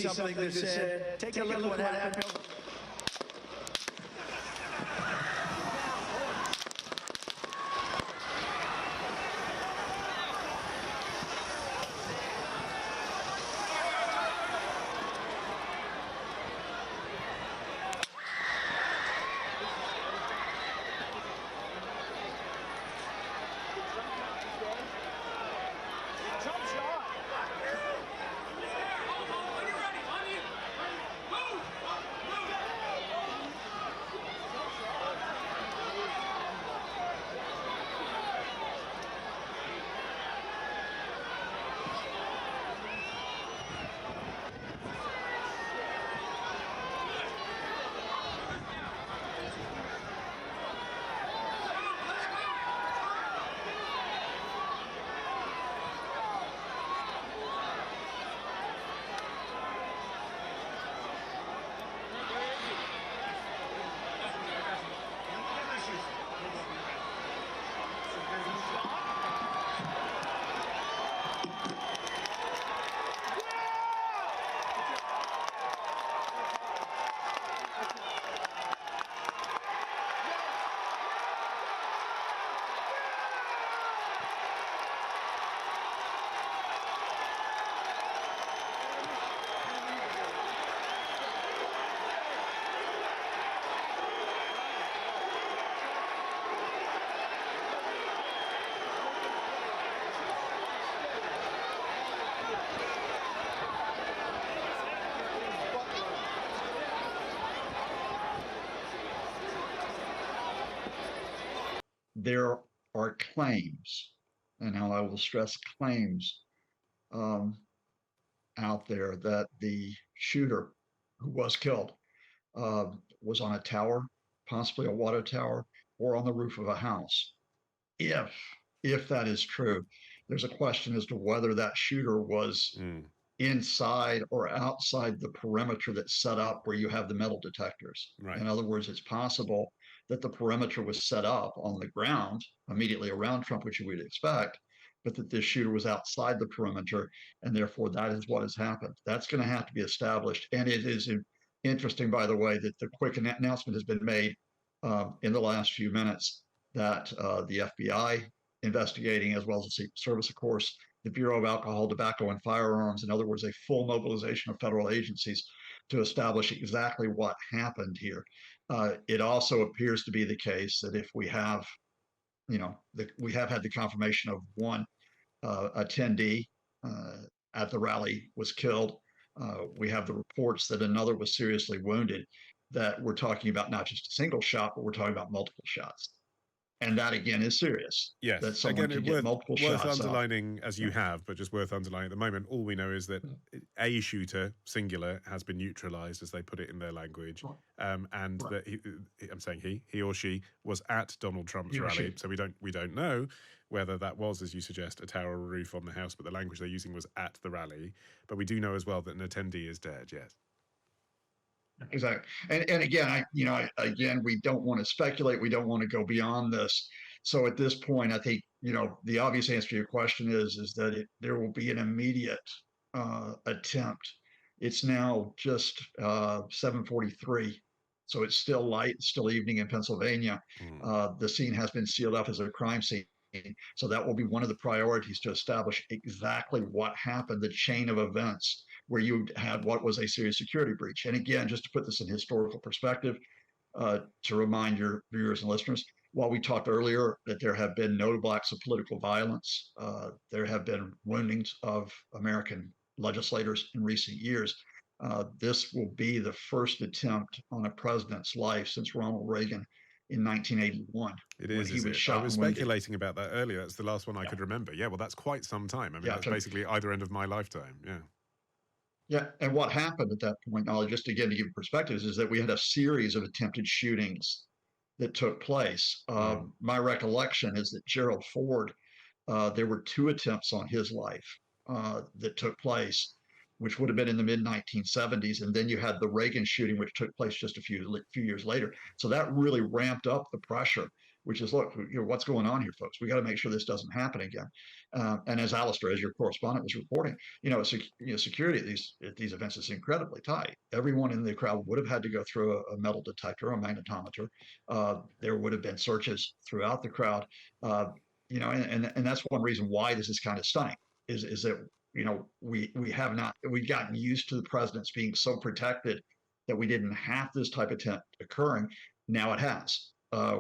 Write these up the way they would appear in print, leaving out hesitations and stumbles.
see something that said, take a look what happened. There are claims, and now I will stress claims, out there that the shooter who was killed was on a tower, possibly a water tower, or on the roof of a house. If if that is true, there's a question as to whether that shooter was inside or outside the perimeter that's set up where you have the metal detectors. Right. In other words, it's possible that the perimeter was set up on the ground immediately around Trump, which you would expect, but that this shooter was outside the perimeter, and therefore that is what has happened. That's going to have to be established. And it is interesting, by the way, that the quick announcement has been made in the last few minutes that the FBI investigating, as well as the Secret Service, of course, the Bureau of Alcohol, Tobacco, and Firearms, in other words, a full mobilization of federal agencies to establish exactly what happened here. It also appears to be the case that if we have, we have had the confirmation of one attendee at the rally was killed. We have the reports that another was seriously wounded, that we're talking about not just a single shot, but we're talking about multiple shots. And that again is serious. Yes. That someone Again, can get multiple shots. Worth underlining, as you have, but just worth underlining at the moment. All we know is that a shooter, singular, has been neutralized, as they put it in their language, and that I'm saying he or she was at Donald Trump's rally. So we don't know whether that was, as you suggest, a tower or a roof on the house, but the language they're using was at the rally. But we do know as well that an attendee is dead. Yes. Exactly. And again, again, we don't want to speculate. We don't want to go beyond this. So at this point, I think, the obvious answer to your question is that there will be an immediate attempt. It's now just 7:43. So it's still light, it's still evening in Pennsylvania. The scene has been sealed up as a crime scene. So that will be one of the priorities, to establish exactly what happened, the chain of events where you had what was a serious security breach. And again, just to put this in historical perspective, to remind your viewers and listeners, while we talked earlier that there have been notable acts of political violence, there have been woundings of American legislators in recent years. This will be the first attempt on a president's life since Ronald Reagan in 1981. It is. He was shot. I was speculating about that earlier. That's the last one I could remember. Yeah, well, that's quite some time. I mean, that's basically either end of my lifetime. Yeah. Yeah, and what happened at that point, just again to give perspectives, is that we had a series of attempted shootings that took place. My recollection is that Gerald Ford, there were 2 attempts on his life that took place, which would have been in the mid-1970s, and then you had the Reagan shooting, which took place just a few years later. So that really ramped up the pressure which is, look, what's going on here, folks? We got to make sure this doesn't happen again. And as Alistair, as your correspondent, was reporting, security at these events is incredibly tight. Everyone in the crowd would have had to go through a metal detector, a magnetometer. There would have been searches throughout the crowd. And that's one reason why this is kind of stunning, is that we've gotten used to the presidents being so protected that we didn't have this type of attempt occurring. Now it has,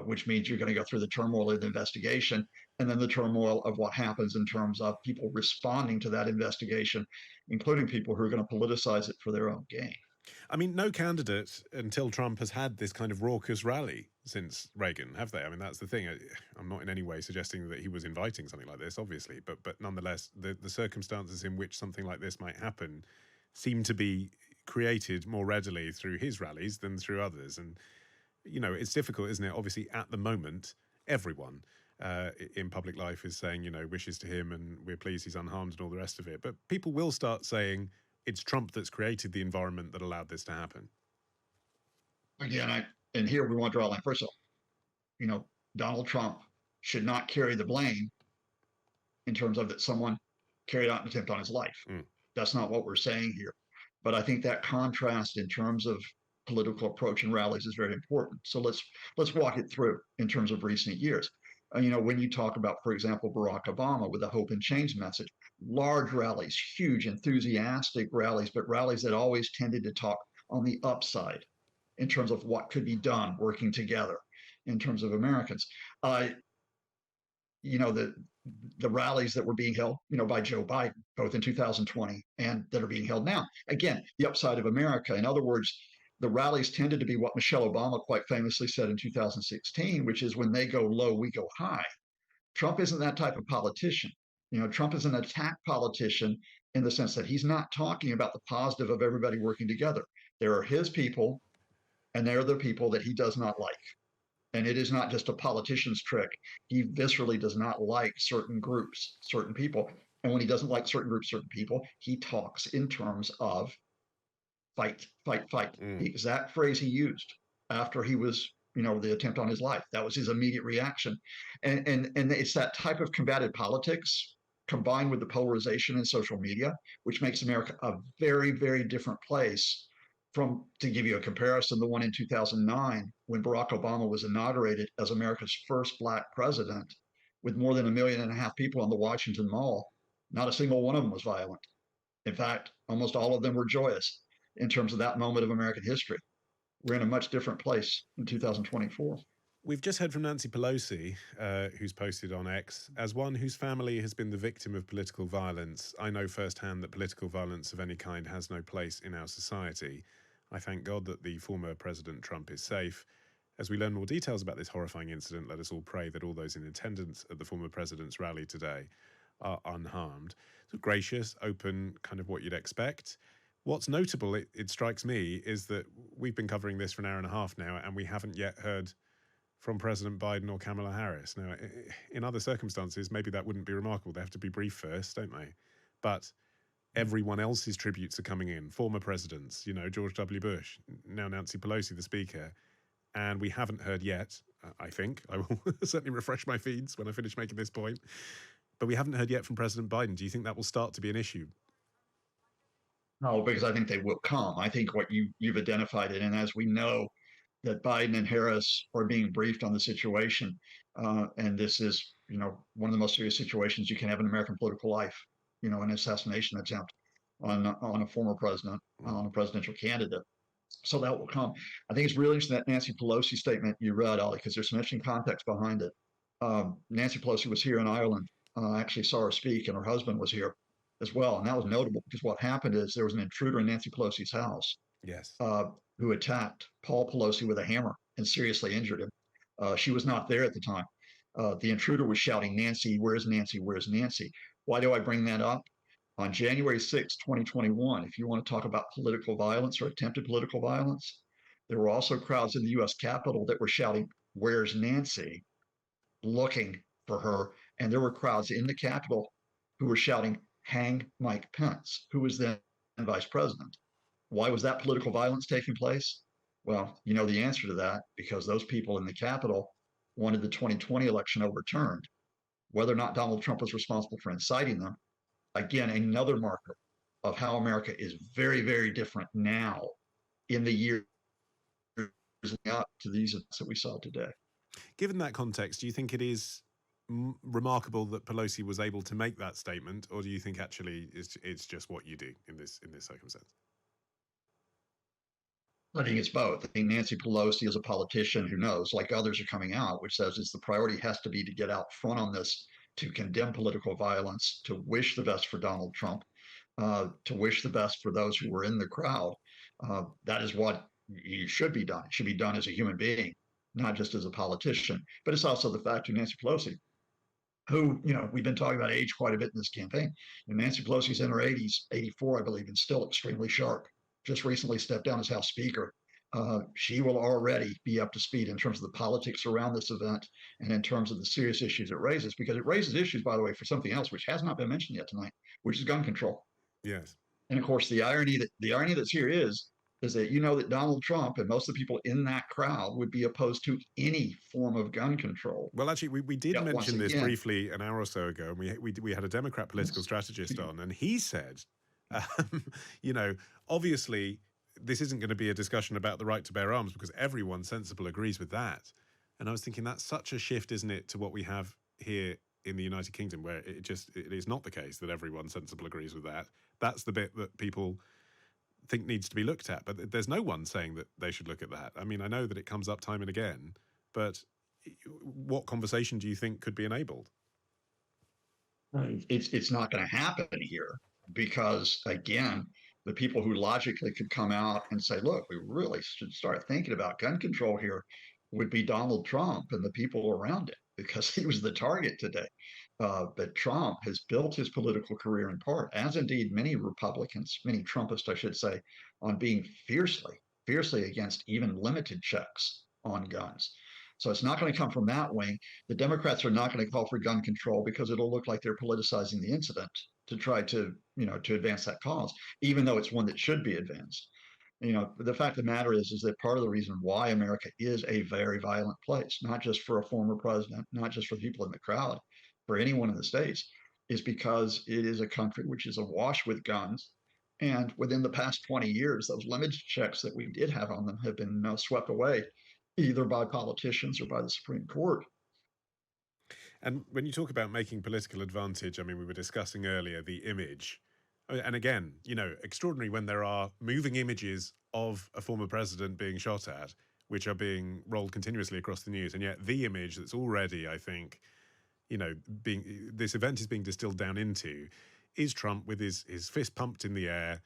which means you're going to go through the turmoil of the investigation, and then the turmoil of what happens in terms of people responding to that investigation, including people who are going to politicize it for their own gain. I mean, no candidate until Trump has had this kind of raucous rally since Reagan, have they? I mean, that's the thing. I'm not in any way suggesting that he was inviting something like this, obviously, but nonetheless, the circumstances in which something like this might happen seem to be created more readily through his rallies than through others. And, it's difficult, isn't it? Obviously, at the moment, everyone in public life is saying, wishes to him and we're pleased he's unharmed and all the rest of it. But people will start saying it's Trump that's created the environment that allowed this to happen. Again, and here we want to draw a line. First of all, Donald Trump should not carry the blame in terms of that someone carried out an attempt on his life. That's not what we're saying here. But I think that contrast in terms of political approach and rallies is very important. So let's walk it through in terms of recent years. When you talk about, for example, Barack Obama with the hope and change message, large rallies, huge, enthusiastic rallies, but rallies that always tended to talk on the upside in terms of what could be done working together in terms of Americans. The rallies that were being held, by Joe Biden, both in 2020 and that are being held now. Again, the upside of America. In other words, the rallies tended to be what Michelle Obama quite famously said in 2016, which is when they go low, we go high. Trump isn't that type of politician. Trump is an attack politician in the sense that he's not talking about the positive of everybody working together. There are his people, and they're the people that he does not like. And it is not just a politician's trick. He viscerally does not like certain groups, certain people. And when he doesn't like certain groups, certain people, he talks in terms of fight, fight, fight. The exact phrase he used after he was, the attempt on his life. That was his immediate reaction. And it's that type of combative politics combined with the polarization in social media, which makes America a very, very different place from, to give you a comparison, the one in 2009, when Barack Obama was inaugurated as America's first Black president, with more than 1.5 million people on the Washington Mall. Not a single one of them was violent. In fact, almost all of them were joyous in terms of that moment of American history. We're in a much different place in 2024. We've just heard from Nancy Pelosi, who's posted on X, as one whose family has been the victim of political violence. I know firsthand that political violence of any kind has no place in our society. I thank God that the former President Trump is safe. As we learn more details about this horrifying incident, let us all pray that all those in attendance at the former president's rally today are unharmed. So gracious, open, kind of what you'd expect. What's notable, it strikes me, is that we've been covering this for an hour and a half now, and we haven't yet heard from President Biden or Kamala Harris. Now, in other circumstances, maybe that wouldn't be remarkable. They have to be briefed first, don't they? But everyone else's tributes are coming in. Former presidents, George W. Bush, now Nancy Pelosi, the Speaker. And we haven't heard yet, I think. I will certainly refresh my feeds when I finish making this point. But we haven't heard yet from President Biden. Do you think that will start to be an issue? No, because I think they will come. I think what you've identified it, and as we know that Biden and Harris are being briefed on the situation, and this is, one of the most serious situations you can have in American political life, an assassination attempt on a former president, on a presidential candidate. So that will come. I think it's really interesting that Nancy Pelosi statement you read, Ollie, because there's some interesting context behind it. Nancy Pelosi was here in Ireland. I actually saw her speak, and her husband was here as well. And that was notable because what happened is there was an intruder in Nancy Pelosi's house. Yes. Who attacked Paul Pelosi with a hammer and seriously injured him. She was not there at the time. The intruder was shouting, "Nancy, where's Nancy? Where's Nancy?" Why do I bring that up? On January 6, 2021, if you want to talk about political violence or attempted political violence, there were also crowds in the U.S. Capitol that were shouting, "Where's Nancy?" looking for her. And there were crowds in the Capitol who were shouting, "Hang Mike Pence," who was then vice president. Why was that political violence taking place? Well, you know the answer to that, because those people in the Capitol wanted the 2020 election overturned. Whether or not Donald Trump was responsible for inciting them, again, another marker of how America is very, very different now in the years up to these events that we saw today. Given that context, do you think it is remarkable that Pelosi was able to make that statement, or do you think actually it's just what you do in this circumstance? I think it's both. I think Nancy Pelosi is a politician who knows, like others are coming out, which says it's the priority has to be to get out front on this, to condemn political violence, to wish the best for Donald Trump, to wish the best for those who were in the crowd. That is what should be done. It should be done as a human being, not just as a politician. But it's also the fact of Nancy Pelosi, who, we've been talking about age quite a bit in this campaign. And Nancy Pelosi's in her 80s, 84, I believe, and still extremely sharp. Just recently stepped down as House Speaker. She will already be up to speed in terms of the politics around this event and in terms of the serious issues it raises, because it raises issues, by the way, for something else, which has not been mentioned yet tonight, which is gun control. Yes. And of course, the irony that's here is that that Donald Trump and most of the people in that crowd would be opposed to any form of gun control. Well, actually, we did mention this briefly an hour or so ago, and we had a Democrat political strategist on, and he said, obviously, this isn't going to be a discussion about the right to bear arms because everyone sensible agrees with that. And I was thinking that's such a shift, isn't it, to what we have here in the United Kingdom, where it is not the case that everyone sensible agrees with that. That's the bit that people think needs to be looked at, but there's no one saying that they should look at that. I mean, I know that it comes up time and again, but what conversation do you think could be enabled? It's not going to happen here because, again, the people who logically could come out and say, look, we really should start thinking about gun control here would be Donald Trump and the people around him, because he was the target today. But Trump has built his political career in part, as indeed many Republicans, many Trumpists, I should say, on being fiercely against even limited checks on guns. So it's not going to come from that wing. The Democrats are not going to call for gun control because it'll look like they're politicizing the incident to try to, to advance that cause, even though it's one that should be advanced. The fact of the matter is that part of the reason why America is a very violent place, not just for a former president, not just for the people in the crowd, for anyone in the States, is because it is a country which is awash with guns. And within the past 20 years, those limited checks that we did have on them have been swept away, either by politicians or by the Supreme Court. And when you talk about making political advantage, I mean, we were discussing earlier the image. And again, extraordinary when there are moving images of a former president being shot at, which are being rolled continuously across the news. And yet the image that's already, I think, this event is being distilled down into is Trump with his fist pumped in the air,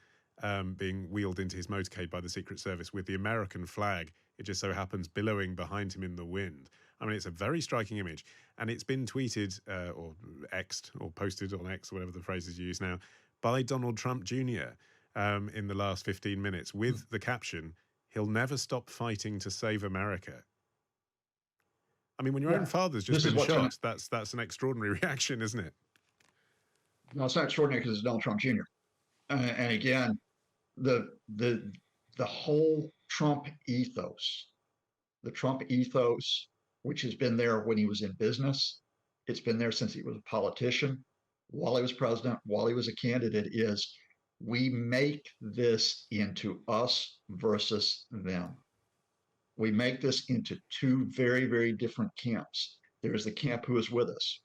being wheeled into his motorcade by the Secret Service with the American flag, it just so happens, billowing behind him in the wind. I mean, it's a very striking image. And it's been tweeted or X'd or posted on X, whatever the phrase is used now, by Donald Trump Jr. In the last 15 minutes with the caption, "He'll never stop fighting to save America." I mean, when your own father's just been shot, that's an extraordinary reaction, isn't it? No, it's not extraordinary because it's Donald Trump Jr. And again, the whole Trump ethos, which has been there when he was in business, it's been there since he was a politician, while he was president, while he was a candidate, is we make this into us versus them. We make this into two very, very different camps. There's the camp who is with us,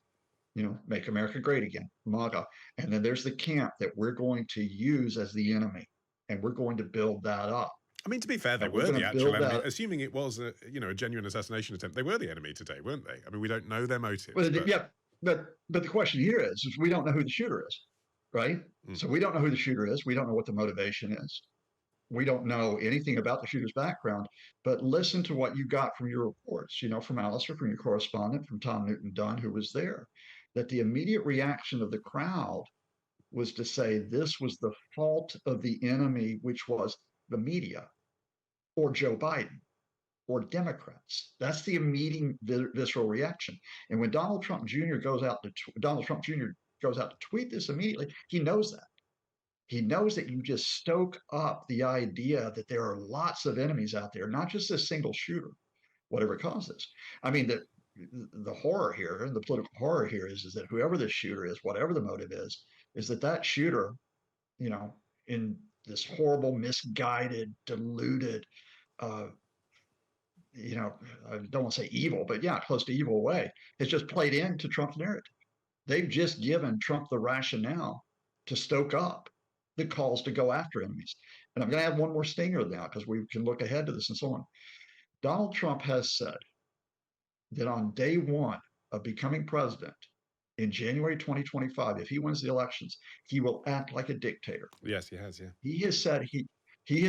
make America great again, MAGA. And then there's the camp that we're going to use as the enemy, and we're going to build that up. I mean, to be fair, they were the actual enemy. Assuming it was a genuine assassination attempt, they were the enemy today, weren't they? I mean, we don't know their motives. But the question here is we don't know who the shooter is, right? So we don't know who the shooter is. We don't know what the motivation is. We don't know anything about the shooter's background, but listen to what you got from your reports, from Alistair, from your correspondent, from Tom Newton-Dunn, who was there, that the immediate reaction of the crowd was to say this was the fault of the enemy, which was the media or Joe Biden or Democrats. That's the immediate visceral reaction. And when Donald Trump Jr. goes out to tweet this immediately, he knows that. He knows that you just stoke up the idea that there are lots of enemies out there, not just a single shooter, whatever causes. I mean, the horror here and the political horror here is that whoever this shooter is, whatever the motive is that shooter, in this horrible, misguided, deluded, uh, I don't want to say evil, but yeah, close to evil way, has just played into Trump's narrative. They've just given Trump the rationale to stoke up the calls to go after enemies. And I'm going to add one more stinger now because we can look ahead to this and so on. Donald Trump has said that on day one of becoming president in January 2025, if he wins the elections, he will act like a dictator. Yes, he has. Yeah. He has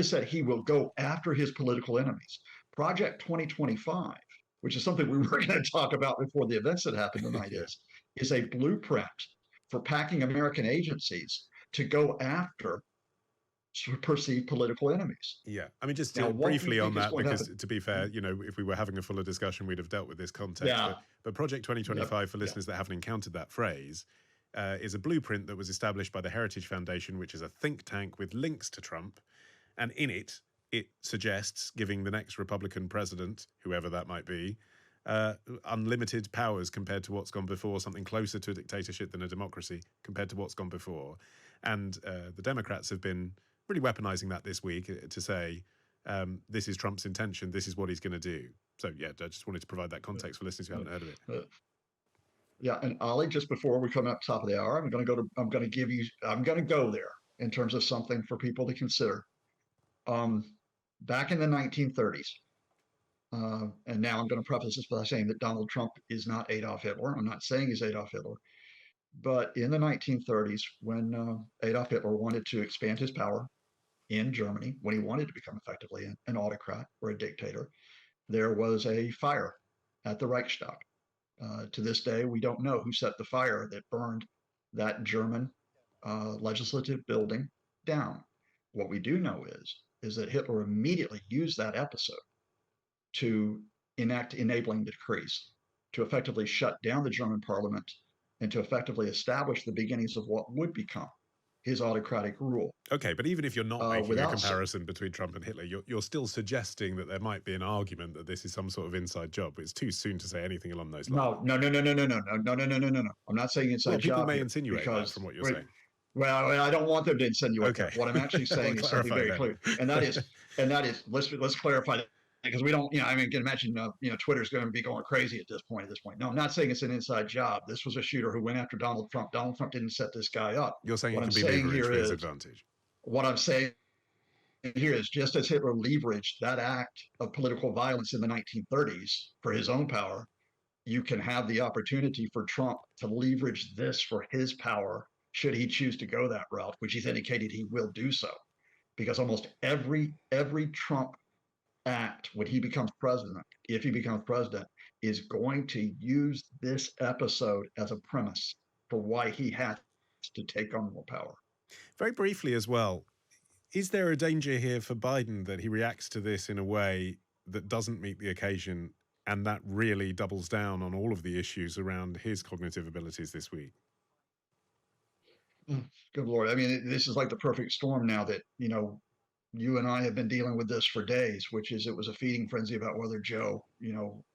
said he will go after his political enemies. Project 2025, which is something we were going to talk about before the events that happened tonight, Yeah. is a blueprint for packing American agencies to go after perceived political enemies. Yeah, I mean, just Now, what do you briefly on think is that, going to because happen? to be fair, if we were having a fuller discussion, we'd have dealt with this context. Yeah. But Project 2025, for Yeah. listeners that haven't encountered that phrase, is a blueprint that was established by the Heritage Foundation, which is a think tank with links to Trump. And in it suggests giving the next Republican president, whoever that might be, unlimited powers compared to what's gone before, something closer to a dictatorship than a democracy compared to what's gone before. And the Democrats have been really weaponizing that this week to say, this is Trump's intention, this is what he's going to do. So, yeah, I just wanted to provide that context for listeners who haven't heard of it. Yeah, and Ollie, just before we come up top of the hour, I'm going to go there in terms of something for people to consider. Back in the 1930s, and now I'm going to preface this by saying that Donald Trump is not Adolf Hitler. I'm not saying he's Adolf Hitler. But in the 1930s, when Adolf Hitler wanted to expand his power in Germany, when he wanted to become effectively an autocrat or a dictator, there was a fire at the Reichstag. To this day, we don't know who set the fire that burned that German legislative building down. What we do know is that Hitler immediately used that episode to enact enabling decrees, to effectively shut down the German parliament and to effectively establish the beginnings of what would become his autocratic rule. Okay, but even if you're not making a comparison between Trump and Hitler, you're still suggesting that there might be an argument that this is some sort of inside job. It's too soon to say anything along those lines. No. I'm not saying inside job. People may insinuate that from what you're saying. Well, I don't want them to insinuate that. What I'm actually saying is something very clear, and that is let's clarify that, because we don't, I mean, you can imagine, Twitter's going to be going crazy at this point. No, I'm not saying it's an inside job. This was a shooter who went after Donald Trump. Donald Trump didn't set this guy up. You're saying it can be leveraged for his advantage. What I'm saying here is, just as Hitler leveraged that act of political violence in the 1930s for his own power, you can have the opportunity for Trump to leverage this for his power, should he choose to go that route, which he's indicated he will do so, because almost every Trump act when he becomes president, if he becomes president, is going to use this episode as a premise for why he has to take on more power. Very briefly as well, is there a danger here for Biden that he reacts to this in a way that doesn't meet the occasion, and that really doubles down on all of the issues around his cognitive abilities this week? Good Lord. I mean, this is like the perfect storm now that, you and I have been dealing with this for days, which is, it was a feeding frenzy about whether Joe,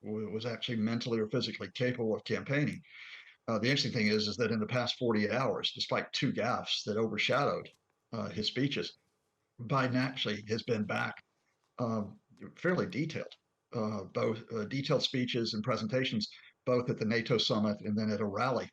was actually mentally or physically capable of campaigning. The interesting thing is that in the past 48 hours, despite two gaffes that overshadowed his speeches, Biden actually has been back fairly detailed, both detailed speeches and presentations, both at the NATO summit and then at a rally